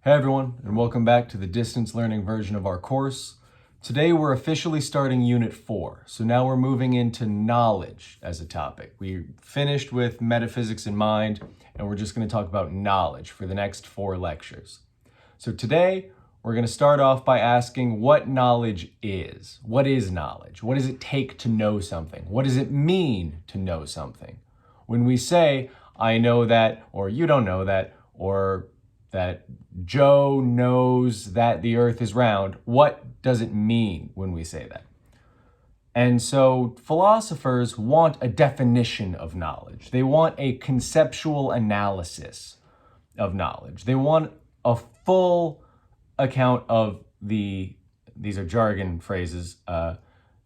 Hey everyone, and welcome back to the distance learning version of our course. Today we're officially starting Unit 4, so now we're moving into knowledge as a topic. We finished with metaphysics in mind, and we're just going to talk about knowledge for the next 4 lectures. So today we're going to start off by asking what knowledge is. What is knowledge? What does it take to know something? What does it mean to know something? When we say, I know that, or you don't know that, or that Joe knows that the earth is round, what does it mean when we say that? And so philosophers want a definition of knowledge. They want a conceptual analysis of knowledge. They want a full account of these are jargon phrases, the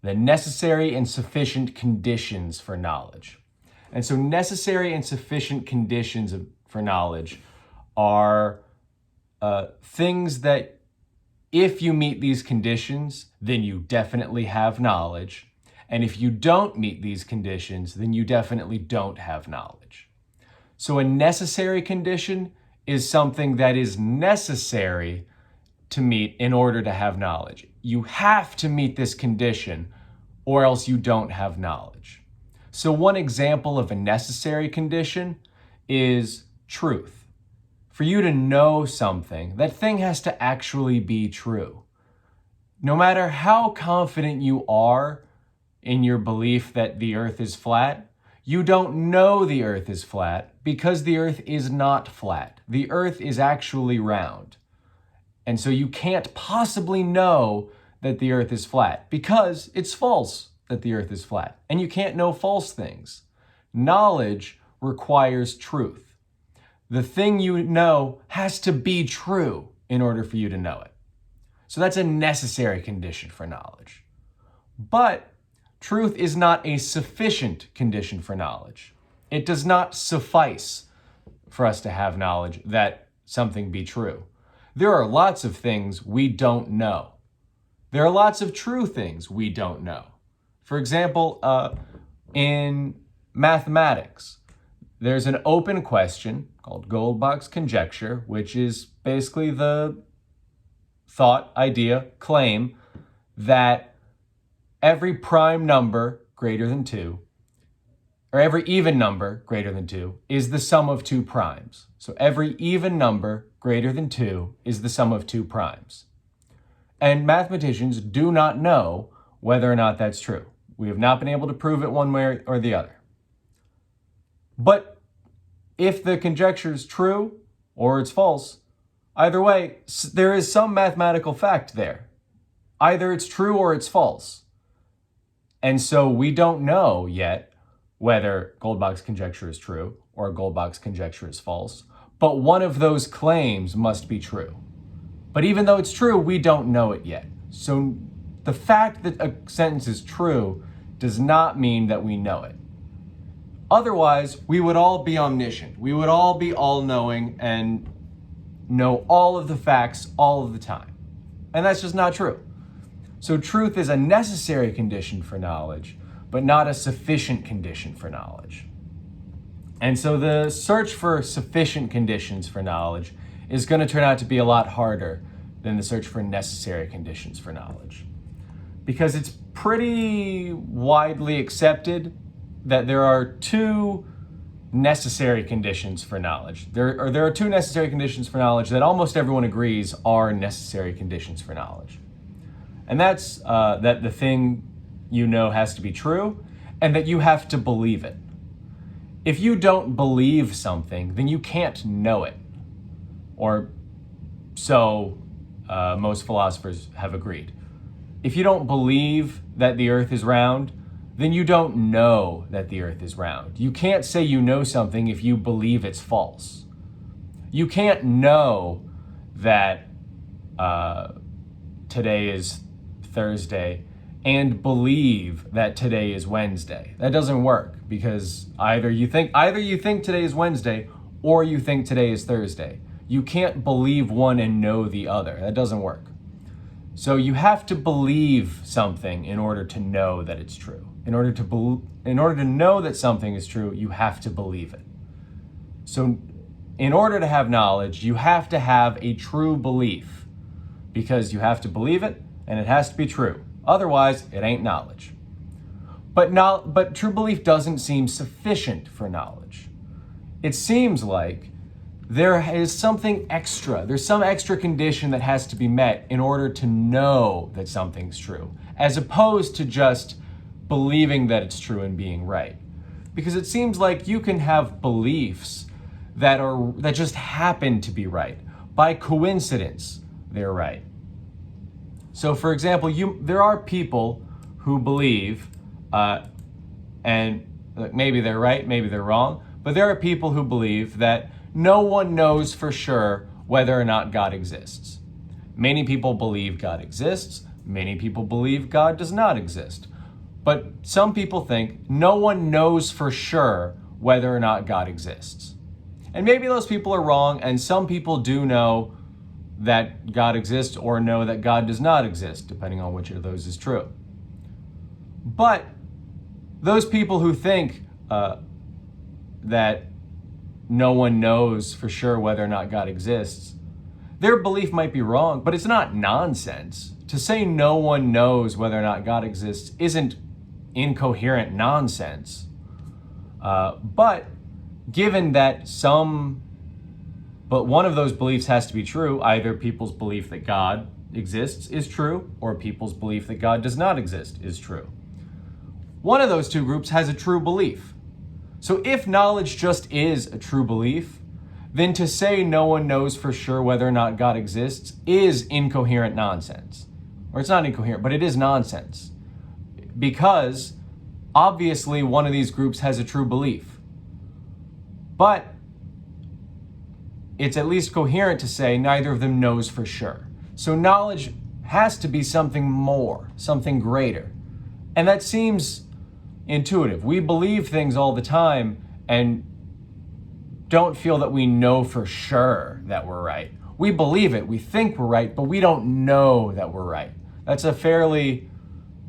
necessary and sufficient conditions for knowledge. And so necessary and sufficient conditions for knowledge are things that if you meet these conditions, then you definitely have knowledge. And if you don't meet these conditions, then you definitely don't have knowledge. So a necessary condition is something that is necessary to meet in order to have knowledge. You have to meet this condition or else you don't have knowledge. So one example of a necessary condition is truth. For you to know something, that thing has to actually be true. No matter how confident you are in your belief that the earth is flat, you don't know the earth is flat because the earth is not flat. The earth is actually round. And so you can't possibly know that the earth is flat because it's false that the earth is flat. And you can't know false things. Knowledge requires truth. The thing you know has to be true in order for you to know it. So that's a necessary condition for knowledge. But truth is not a sufficient condition for knowledge. It does not suffice for us to have knowledge that something be true. There are lots of things we don't know. There are lots of true things we don't know. For example, in mathematics, there's an open question called Goldbach's conjecture, which is basically the thought, idea, claim that every prime number greater than 2, or every even number greater than 2, is the sum of 2 primes. So every even number greater than 2 is the sum of 2 primes. And mathematicians do not know whether or not that's true. We have not been able to prove it one way or the other. But if the conjecture is true or it's false, either way, there is some mathematical fact there. Either it's true or it's false. And so we don't know yet whether Goldbach's conjecture is true or Goldbach's conjecture is false, but one of those claims must be true. But even though it's true, we don't know it yet. So the fact that a sentence is true does not mean that we know it. Otherwise, we would all be omniscient. We would all be all-knowing and know all of the facts all of the time. And that's just not true. So truth is a necessary condition for knowledge, but not a sufficient condition for knowledge. And so the search for sufficient conditions for knowledge is going to turn out to be a lot harder than the search for necessary conditions for knowledge. Because it's pretty widely accepted that there are 2 necessary conditions for knowledge. There are 2 necessary conditions for knowledge that almost everyone agrees are necessary conditions for knowledge. And that's that the thing you know has to be true and that you have to believe it. If you don't believe something, then you can't know it. Or so most philosophers have agreed. If you don't believe that the earth is round, then you don't know that the earth is round. You can't say you know something if you believe it's false. You can't know that today is Thursday and believe that today is Wednesday. That doesn't work because either you think today is Wednesday or you think today is Thursday. You can't believe one and know the other. That doesn't work. So you have to believe something in order to know that it's true. In order to know that something is true, you have to believe it. So in order to have knowledge, you have to have a true belief, because you have to believe it and it has to be true. Otherwise, it ain't knowledge. But true belief doesn't seem sufficient for knowledge. It seems like there is something extra. There's some extra condition that has to be met in order to know that something's true, as opposed to just believing that it's true and being right. Because it seems like you can have beliefs that just happen to be right. By coincidence, they're right. So for example, there are people who believe, and maybe they're right, maybe they're wrong, but there are people who believe that no one knows for sure whether or not God exists. Many people believe God exists. Many people believe God does not exist. But some people think no one knows for sure whether or not God exists. And maybe those people are wrong, and some people do know that God exists or know that God does not exist, depending on which of those is true. But those people who think that no one knows for sure whether or not God exists, their belief might be wrong, but it's not nonsense. To say no one knows whether or not God exists isn't incoherent nonsense. But given that but one of those beliefs has to be true, either people's belief that God exists is true, or people's belief that God does not exist is true. One of those two groups has a true belief. So if knowledge just is a true belief, then to say no one knows for sure whether or not God exists is incoherent nonsense. Or it's not incoherent, but it is nonsense. Because obviously one of these groups has a true belief. But it's at least coherent to say neither of them knows for sure. So knowledge has to be something more, something greater. And that seems intuitive. We believe things all the time and don't feel that we know for sure that we're right. We believe it, we think we're right, but we don't know that we're right. That's a fairly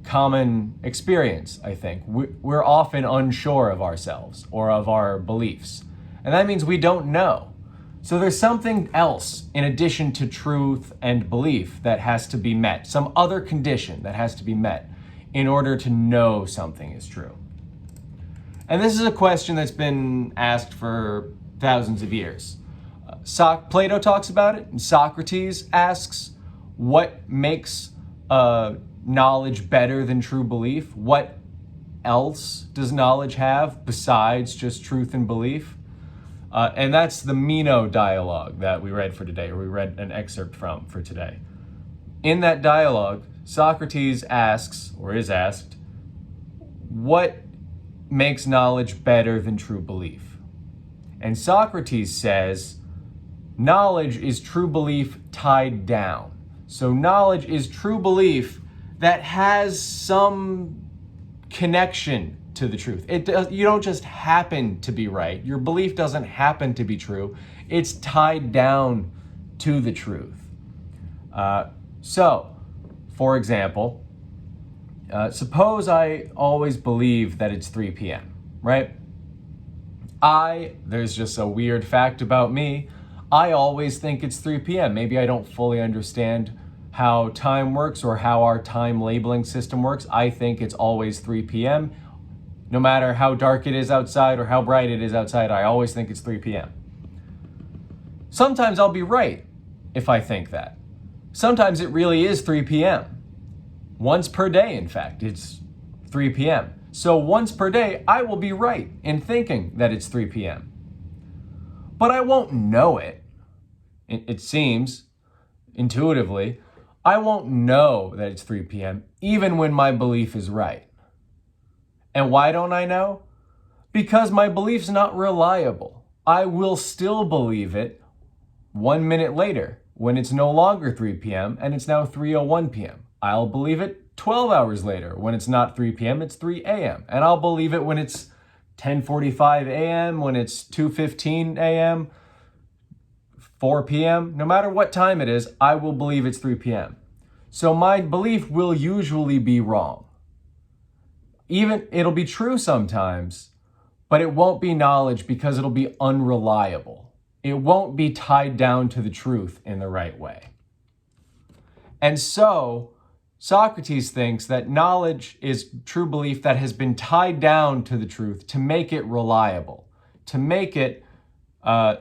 common experience, I think. We're often unsure of ourselves or of our beliefs. And that means we don't know. So there's something else in addition to truth and belief that has to be met, some other condition that has to be met in order to know something is true. And this is a question that's been asked for thousands of years. Plato talks about it, and Socrates asks, what makes knowledge better than true belief? What else does knowledge have besides just truth and belief? And that's the Meno dialogue that we read for today, or we read an excerpt from for today. In that dialogue, Socrates asks, or is asked, what makes knowledge better than true belief? And Socrates says, knowledge is true belief tied down. So knowledge is true belief that has some connection to the truth. You don't just happen to be right. Your belief doesn't happen to be true. It's tied down to the truth. So, for example, suppose I always believe that it's 3 p.m., right? There's just a weird fact about me. I always think it's 3 p.m. Maybe I don't fully understand how time works or how our time labeling system works. I think it's always 3 p.m. No matter how dark it is outside or how bright it is outside, I always think it's 3 p.m. Sometimes I'll be right if I think that. Sometimes it really is 3 p.m. Once per day, in fact, it's 3 p.m. So once per day, I will be right in thinking that it's 3 p.m. But I won't know it. It seems, intuitively, I won't know that it's 3 p.m. even when my belief is right. And why don't I know? Because my belief's not reliable. I will still believe it 1 minute later when it's no longer 3 p.m. and it's now 3:01 p.m. I'll believe it 12 hours later when it's not 3 p.m., it's 3 a.m. And I'll believe it when it's 10:45 a.m., when it's 2:15 a.m., 4 p.m. No matter what time it is, I will believe it's 3 p.m. So my belief will usually be wrong. Even it'll be true sometimes, but it won't be knowledge because it'll be unreliable. it won't be tied down to the truth in the right way. And so Socrates thinks that knowledge is true belief that has been tied down to the truth to make it reliable, to make it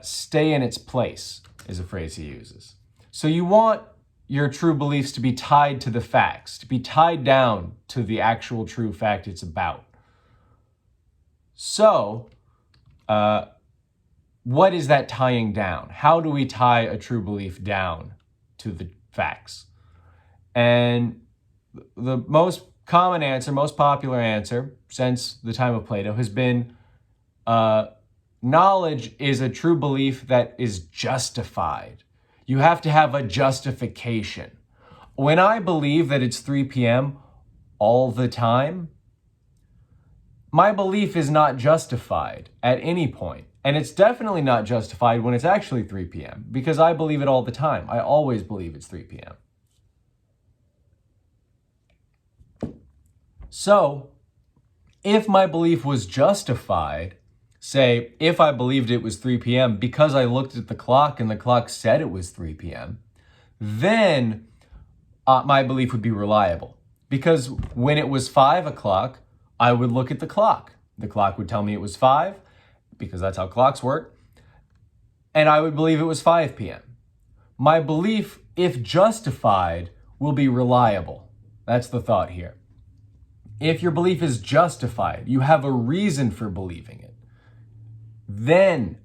stay in its place, is a phrase he uses. So you want your true beliefs to be tied to the facts, to be tied down to the actual true fact it's about. So, what is that tying down? How do we tie a true belief down to the facts? And the most common answer, most popular answer since the time of Plato has been knowledge is a true belief that is justified. You have to have a justification. When I believe that it's 3 p.m. all the time, my belief is not justified at any point. And it's definitely not justified when it's actually 3 p.m. because I believe it all the time. I always believe it's 3 p.m. So, if my belief was justified, say, if I believed it was 3 p.m. because I looked at the clock and the clock said it was 3 p.m., then my belief would be reliable. Because when it was 5 o'clock, I would look at the clock. The clock would tell me it was 5, because that's how clocks work, and I would believe it was 5 p.m. My belief, if justified, will be reliable. That's the thought here. If your belief is justified, you have a reason for believing it, then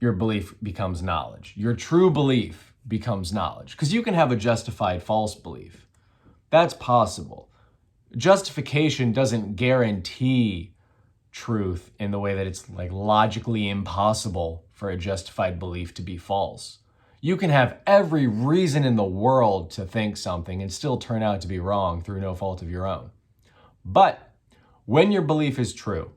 your belief becomes knowledge. Your true belief becomes knowledge. Because you can have a justified false belief. That's possible. Justification doesn't guarantee truth in the way that it's like logically impossible for a justified belief to be false. You can have every reason in the world to think something and still turn out to be wrong through no fault of your own. But when your belief is true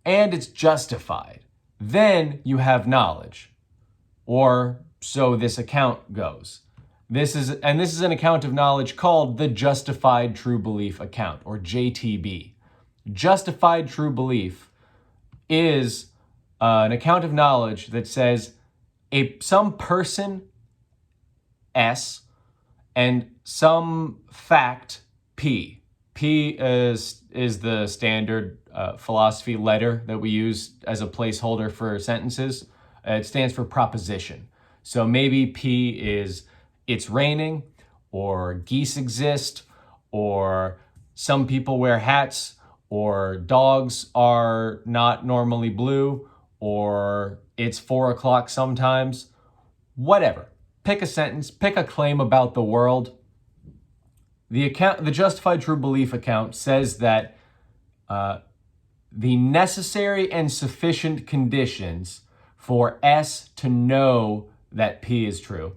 and it's justified, then you have knowledge, or so this account goes. This is an account of knowledge called the Justified True Belief Account, or JTB. Justified true belief is an account of knowledge that says some person, S, and some fact, P. P is the standard philosophy letter that we use as a placeholder for sentences. It stands for proposition. So maybe P is it's raining, or geese exist, or some people wear hats, or dogs are not normally blue, or it's 4 o'clock sometimes. Whatever. Pick a sentence, pick a claim about the world. The Justified True Belief account says that the necessary and sufficient conditions for S to know that P is true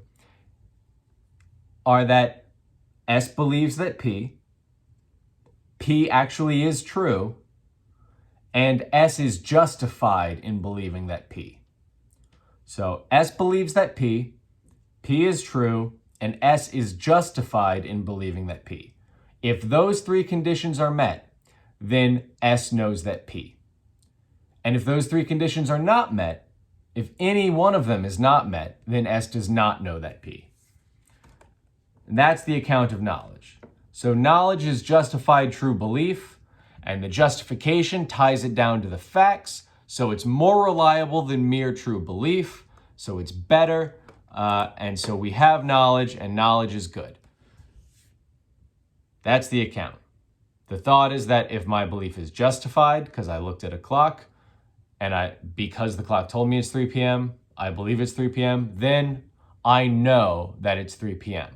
are that S believes that P actually is true, and S is justified in believing that P. So S believes that P is true, and S is justified in believing that P. If those three conditions are met, then S knows that P. And if those three conditions are not met, if any one of them is not met, then S does not know that P. And that's the account of knowledge. So knowledge is justified true belief, and the justification ties it down to the facts, so it's more reliable than mere true belief, so it's better, and so we have knowledge, and knowledge is good. That's the account. The thought is that if my belief is justified, because I looked at a clock, and because the clock told me it's 3 p.m., I believe it's 3 p.m., then I know that it's 3 p.m.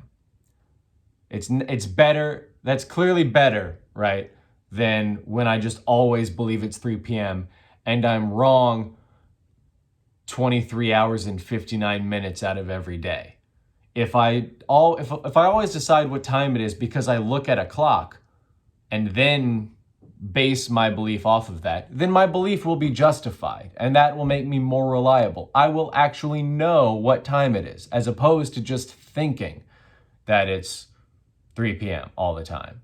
It's better, that's clearly better, right, than when I just always believe it's 3 p.m. and I'm wrong 23 hours and 59 minutes out of every day. If I always decide what time it is because I look at a clock and then base my belief off of that, then my belief will be justified, and that will make me more reliable. I will actually know what time it is, as opposed to just thinking that it's 3 p.m. all the time.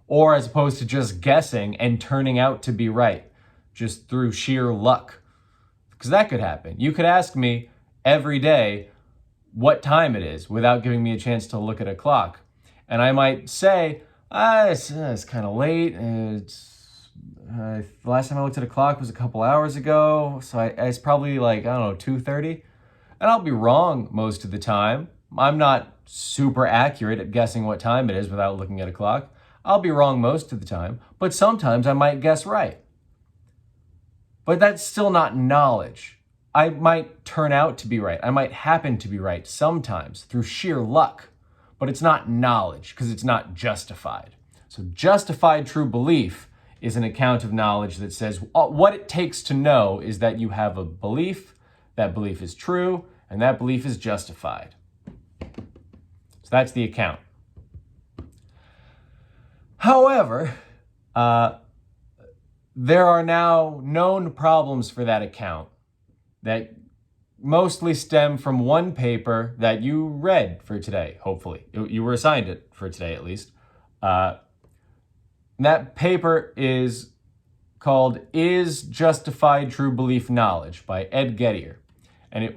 Or as opposed to just guessing and turning out to be right, just through sheer luck. Because that could happen. You could ask me every day what time it is without giving me a chance to look at a clock. And I might say, it's kind of late. The last time I looked at a clock was a couple hours ago. So it's probably like, I don't know, 2:30. And I'll be wrong most of the time. I'm not super accurate at guessing what time it is without looking at a clock. I'll be wrong most of the time, but sometimes I might guess right. But that's still not knowledge. I might turn out to be right. I might happen to be right sometimes through sheer luck, but it's not knowledge because it's not justified. So justified true belief is an account of knowledge that says what it takes to know is that you have a belief, that belief is true, and that belief is justified. So that's the account. However, there are now known problems for that account that mostly stem from one paper that you read for today, hopefully. You were assigned it for today, at least. That paper is called Is Justified True Belief Knowledge by Ed Gettier. And it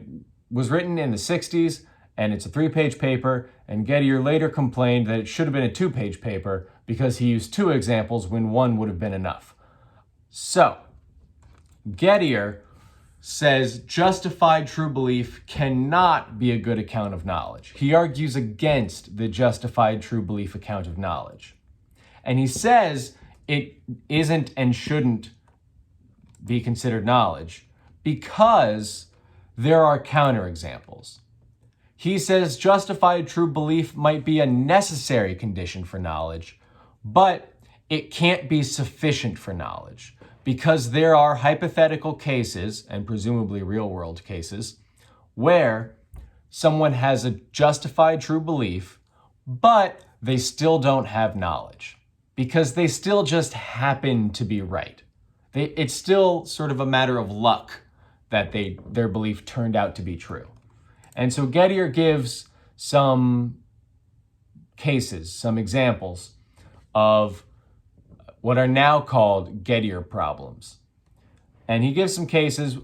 was written in the 60s, and it's a 3-page paper, and Gettier later complained that it should have been a 2-page paper because he used 2 examples when 1 would have been enough. So, Gettier says justified true belief cannot be a good account of knowledge. He argues against the justified true belief account of knowledge. And he says it isn't and shouldn't be considered knowledge because there are counterexamples. He says justified true belief might be a necessary condition for knowledge, but it can't be sufficient for knowledge because there are hypothetical cases, and presumably real-world cases, where someone has a justified true belief, but they still don't have knowledge because they still just happen to be right. It's still sort of a matter of luck that their belief turned out to be true. And so Gettier gives some cases, some examples of what are now called Gettier problems. And he gives some cases.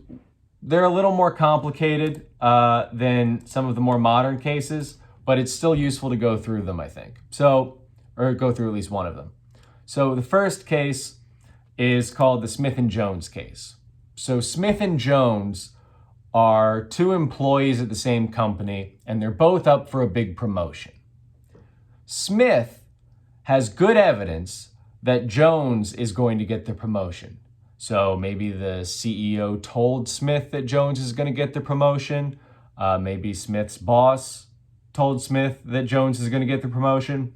They're a little more complicated than some of the more modern cases, but it's still useful to go through them, I think. Or go through at least one of them. So the first case is called the Smith and Jones case. So Smith and Jones are 2 employees at the same company, and they're both up for a big promotion. Smith has good evidence that Jones is going to get the promotion. So maybe the CEO told Smith that Jones is going to get the promotion. Maybe Smith's boss told Smith that Jones is going to get the promotion.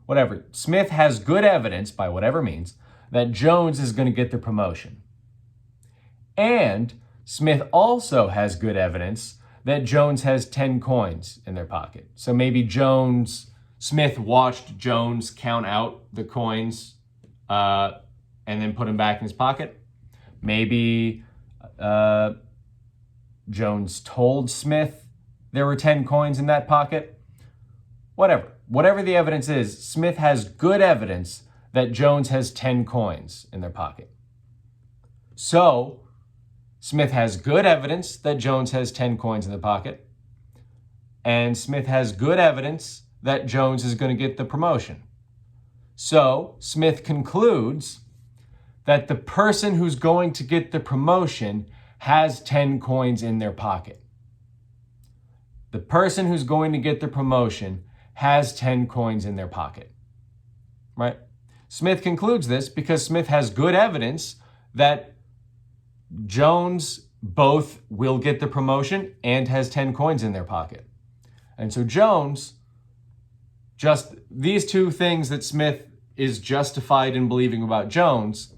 Whatever. Smith has good evidence, by whatever means, that Jones is going to get the promotion. And Smith also has good evidence that Jones has 10 coins in their pocket. So maybe Smith watched Jones count out the coins and then put them back in his pocket. Maybe Jones told Smith there were 10 coins in that pocket. Whatever the evidence is, Smith has good evidence that Jones has 10 coins in their pocket. So, Smith has good evidence that Jones has 10 coins in the pocket, and Smith has good evidence that Jones is going to get the promotion. So, Smith concludes that the person who's going to get the promotion has 10 coins in their pocket. The person who's going to get the promotion has 10 coins in their pocket, right? Smith concludes this because Smith has good evidence that Jones both will get the promotion and has 10 coins in their pocket. And so Jones, just these 2 things that Smith is justified in believing about Jones,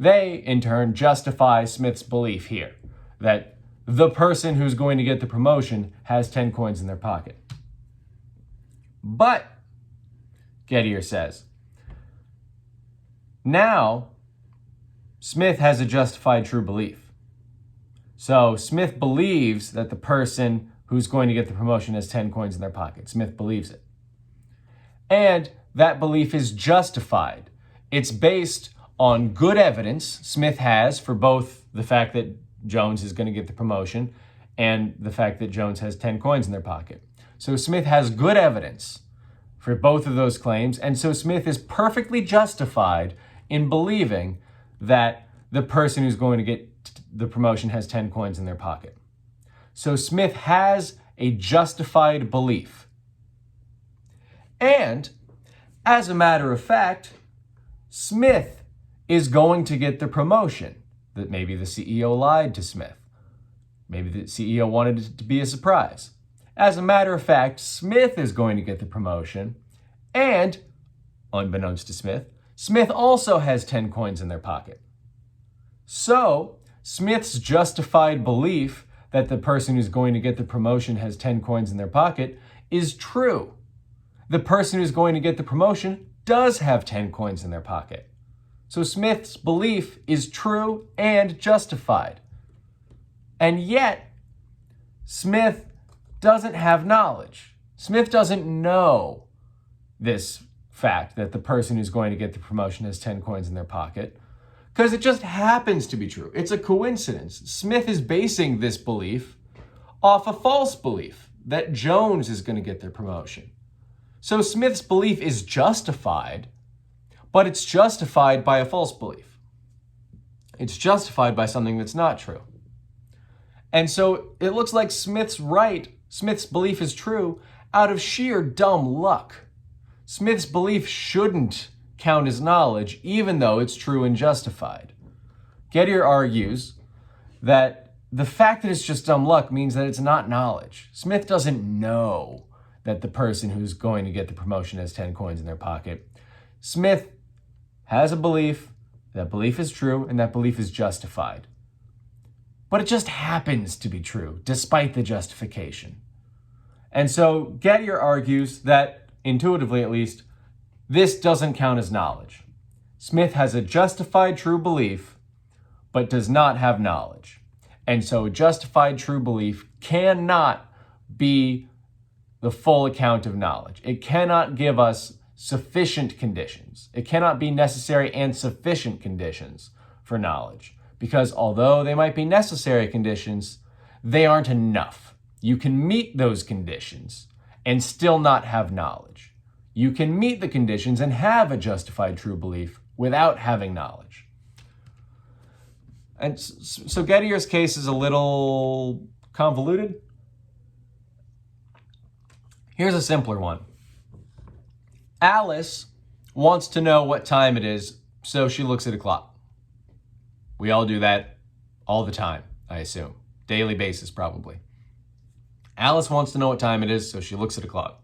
they in turn justify Smith's belief here that the person who's going to get the promotion has 10 coins in their pocket. But, Gettier says, now Smith has a justified true belief. So Smith believes that the person who's going to get the promotion has 10 coins in their pocket. Smith believes it. And that belief is justified. It's based on good evidence Smith has for both the fact that Jones is going to get the promotion and the fact that Jones has 10 coins in their pocket. So Smith has good evidence for both of those claims, and so Smith is perfectly justified in believing that the person who's going to get the promotion has 10 coins in their pocket. So Smith has a justified belief. And as a matter of fact, Smith is going to get the promotion. That maybe the CEO lied to Smith. Maybe the CEO wanted it to be a surprise. As a matter of fact, Smith is going to get the promotion, and, unbeknownst to Smith, Smith also has 10 coins in their pocket. So, Smith's justified belief that the person who's going to get the promotion has 10 coins in their pocket is true. The person who's going to get the promotion does have 10 coins in their pocket. So Smith's belief is true and justified. And yet, Smith doesn't have knowledge. Smith doesn't know this fact that the person who's going to get the promotion has 10 coins in their pocket, because it just happens to be true. It's a coincidence. Smith is basing this belief off a false belief that Jones is going to get the promotion. So Smith's belief is justified, but it's justified by a false belief. It's justified by something that's not true. And so it looks like Smith's right. Smith's belief is true out of sheer dumb luck. Smith's belief shouldn't count as knowledge, even though it's true and justified. Gettier argues that the fact that it's just dumb luck means that it's not knowledge. Smith doesn't know that the person who's going to get the promotion has 10 coins in their pocket. Smith has a belief, that belief is true, and that belief is justified. But it just happens to be true, despite the justification. And so Gettier argues that, intuitively at least, this doesn't count as knowledge. Smith has a justified true belief, but does not have knowledge. And so justified true belief cannot be the full account of knowledge. It cannot give us sufficient conditions. It cannot be necessary and sufficient conditions for knowledge, because although they might be necessary conditions, they aren't enough. You can meet those conditions and still not have knowledge. You can meet the conditions and have a justified true belief without having knowledge. And so Gettier's case is a little convoluted. Here's a simpler one. Alice wants to know what time it is, so she looks at a clock. We all do that all the time, I assume. Daily basis, probably. Alice wants to know what time it is, so she looks at a clock.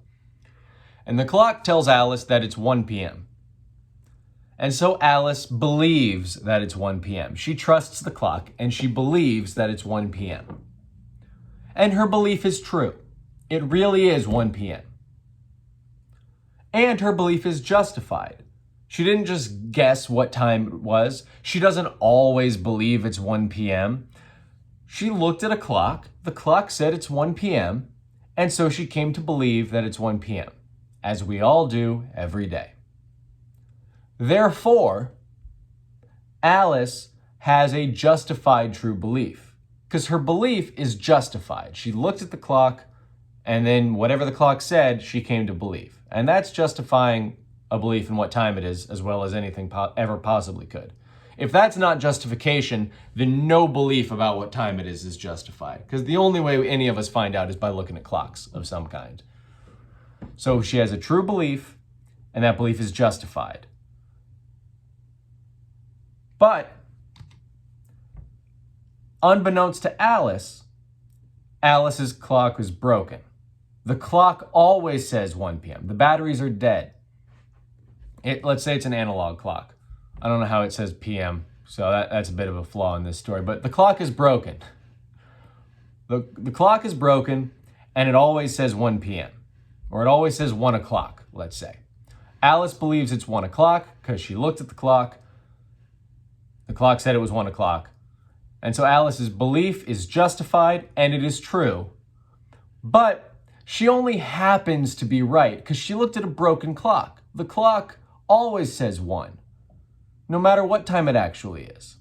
And the clock tells Alice that it's 1 p.m. And so Alice believes that it's 1 p.m. She trusts the clock, and she believes that it's 1 p.m. And her belief is true. It really is 1 p.m. And her belief is justified. She didn't just guess what time it was. She doesn't always believe it's 1 p.m. She looked at a clock. The clock said it's 1 p.m. And so she came to believe that it's 1 p.m., as we all do every day. Therefore, Alice has a justified true belief, because her belief is justified. She looked at the clock, and then whatever the clock said, she came to believe. And that's justifying a belief in what time it is as well as anything ever possibly could. If that's not justification, then no belief about what time it is justified, because the only way any of us find out is by looking at clocks of some kind. So she has a true belief, and that belief is justified. But, unbeknownst to Alice, Alice's clock was broken. The clock always says 1 p.m. The batteries are dead. Let's say it's an analog clock. I don't know how it says p.m., so that's a bit of a flaw in this story, but the clock is broken. The clock is broken, and it always says 1 p.m., or it always says 1 o'clock, let's say. Alice believes it's 1 o'clock because she looked at the clock. The clock said it was 1 o'clock. And so Alice's belief is justified, and it is true. But she only happens to be right because she looked at a broken clock. The clock always says 1, no matter what time it actually is.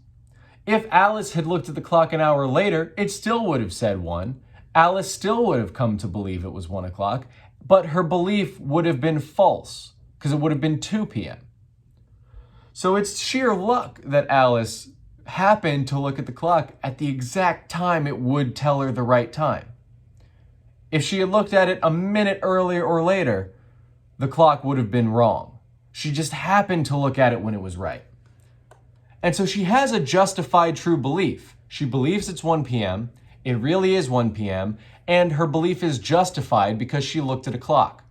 If Alice had looked at the clock an hour later, it still would have said 1. Alice still would have come to believe it was 1 o'clock, but her belief would have been false because it would have been 2 p.m. So it's sheer luck that Alice happened to look at the clock at the exact time it would tell her the right time. If she had looked at it a minute earlier or later, the clock would have been wrong. She just happened to look at it when it was right. And so she has a justified true belief. She believes it's 1 p.m., it really is 1 p.m., and her belief is justified because she looked at a clock.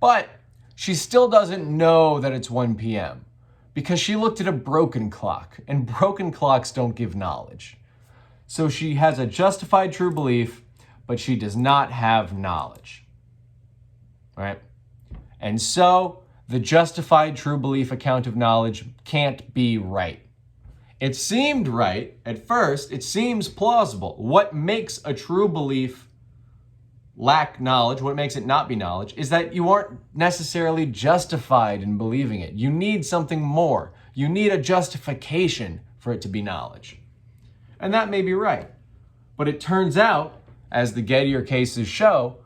But she still doesn't know that it's 1 p.m. because she looked at a broken clock, and broken clocks don't give knowledge. So she has a justified true belief, but she does not have knowledge. Right? And so the justified true belief account of knowledge can't be right. It seemed right at first. It seems plausible. What makes a true belief lack knowledge, what makes it not be knowledge, is that you aren't necessarily justified in believing it. You need something more. You need a justification for it to be knowledge. And that may be right. But it turns out, as the Gettier cases show,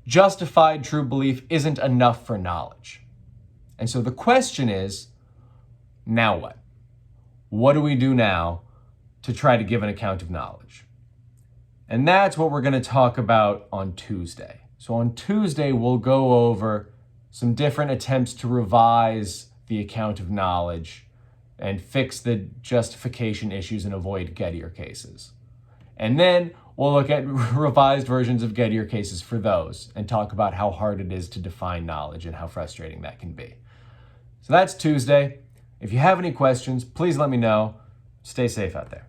justified true belief isn't enough for knowledge. And so the question is, now what? What do we do now to try to give an account of knowledge? And that's what we're going to talk about on Tuesday. So on Tuesday, we'll go over some different attempts to revise the account of knowledge and fix the justification issues and avoid Gettier cases. And then we'll look at revised versions of Gettier cases for those and talk about how hard it is to define knowledge and how frustrating that can be. So that's Tuesday. If you have any questions, please let me know. Stay safe out there.